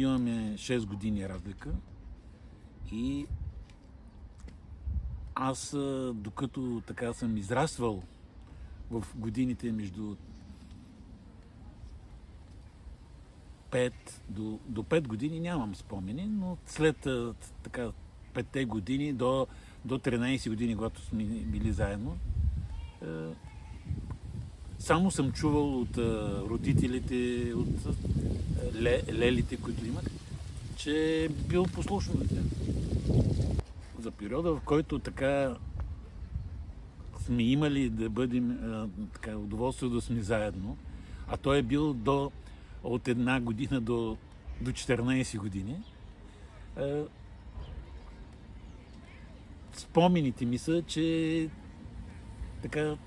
Имаме 6 години разлика и аз, докато така съм израствал в годините между 5 до 5 години, нямам спомени, но след така 5 години до 13 години, когато сме били заедно, само съм чувал от родителите, от лелите, които имат, че е бил послушен дете. За периода, в който така сме имали да бъдем така, удоволствие да сме заедно, а той е бил от 1 година до 14 години, спомените ми са, че така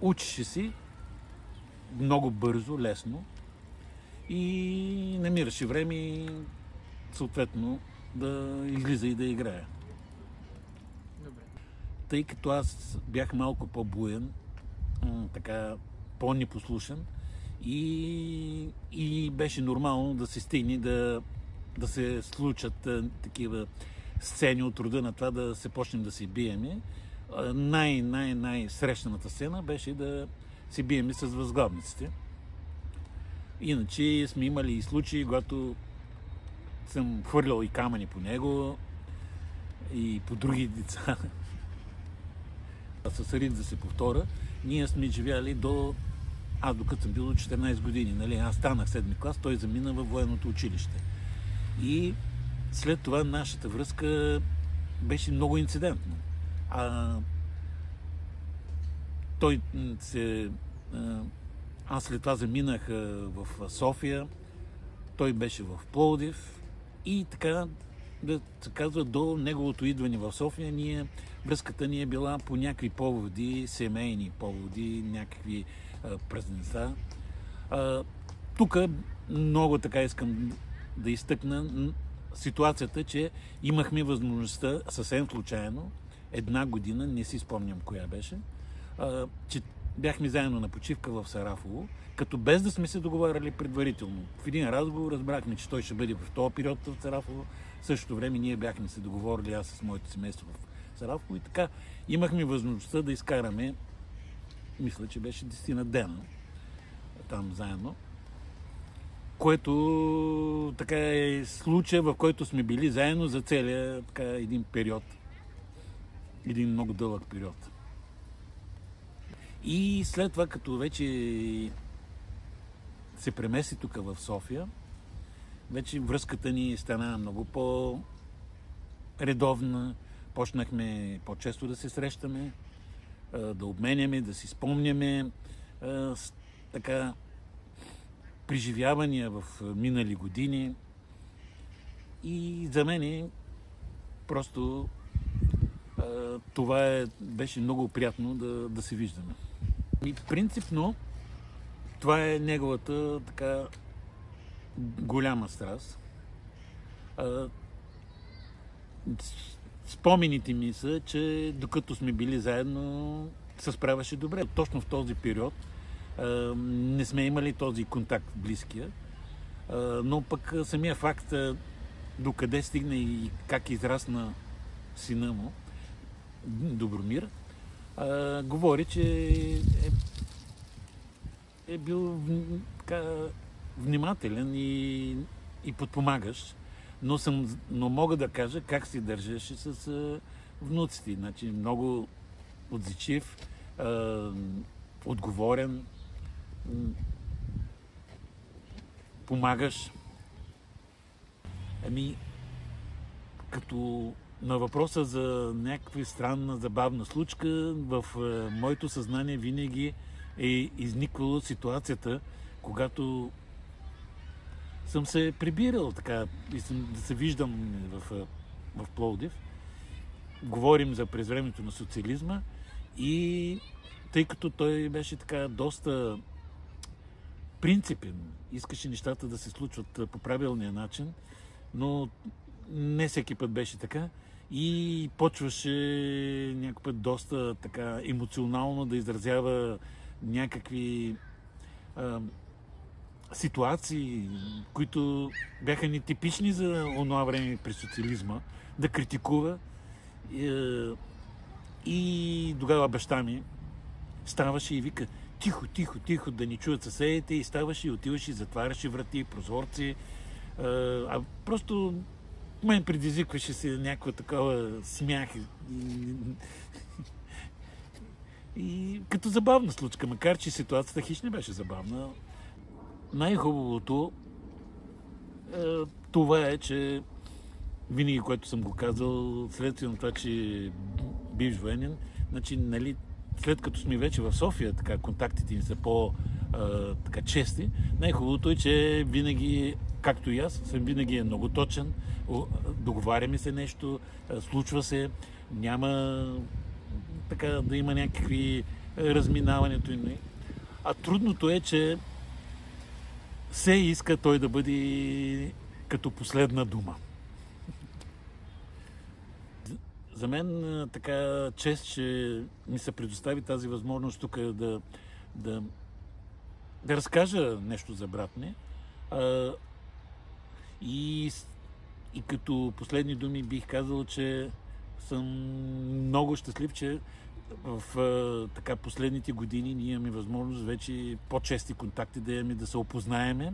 учеше си много бързо, лесно и намираше време съответно да излиза и да играе. Добре. Тъй като аз бях малко по-буен, така по-непослушен и беше нормално да се стигне да се случат такива сцени от рода на това да се почнем да се биеме. Най-срещаната сцена беше да се биеме с възглавниците. Иначе сме имали и случаи, когато съм хвърлял и камъни по него и по други деца. С риск да се повторя, ние сме живяли аз докато съм бил до 14 години. Нали? Аз станах 7-ми клас, той замина във военното училище. И след това нашата връзка беше много инцидентна. Аз след това заминах в София, той беше в Пловдив и така, да се казва, до неговото идване в София, връзката ни е била по някакви поводи, семейни поводи, някакви празненства. Тук много така искам да изтъкна ситуацията, че имахме възможността съвсем случайно, 1 година, не си спомням коя беше, че бяхме заедно на почивка в Сарафово, като без да сме се договаряли предварително. В един разговор разбрахме, че той ще бъде в този период в Сарафово. В същото време ние бяхме се договорили, аз с моето семейство в Сарафово, и така имахме възможността да изкараме, мисля, че беше 10 дена там заедно, което така е случай, в който сме били заедно за целия така един период, един много дълъг период. И след това, като вече се премести тук в София, вече връзката ни стана много по-редовна. Почнахме по-често да се срещаме, да обменяме, да си спомняме така преживявания в минали години. И за мен просто това беше много приятно да се виждаме. И принципно това е неговата така голяма страст. Спомените ми са, че докато сме били заедно, се справяше добре. Точно в този период не сме имали този контакт близкия, но пък самия факт докъде стигна и как израсна сина му, Добромир, говори, че е бил така внимателен и подпомагащ, но мога да кажа как се държеше с внуците. Значи, много отзичив, отговорен, помагащ. Като на въпроса за някаква странна, забавна случка, в моето съзнание винаги е изниквала ситуацията, когато съм се прибирал така и да се виждам в Пловдив. Говорим за през времето на социализма и тъй като той беше така доста принципен, искаше нещата да се случват по правилния начин, но не всеки път беше така и почваше някой път доста така емоционално да изразява някакви ситуации, които бяха нетипични за онова време при социализма, да критикува. И тогава баща ми ставаше и вика: тихо, тихо, тихо, да ни чуят съседите, и ставаше и отиваше и затваряше врати, прозорци. А просто мен предизвикваше се някаква такова смях. И като забавна случка, макар че ситуацията хищ не беше забавна. Най-хубавото това е, че винаги, което съм го казал, следствие на това, че бивш военен, значи, нали, след като сме вече в София, така, контактите ни са по-чести, най-хубавото е, че винаги, както и аз, съм винаги много точен, договаряме се нещо, случва се, няма така да има някакви разминаването. А трудното е, че се иска той да бъде като последна дума. За мен така чест, че ми се предостави тази възможност тук да разкажа нещо за брат ми. И като последни думи бих казал, че съм много щастлив, че в така последните години ние имаме възможност вече по-чести контакти да имаме, да се опознаеме.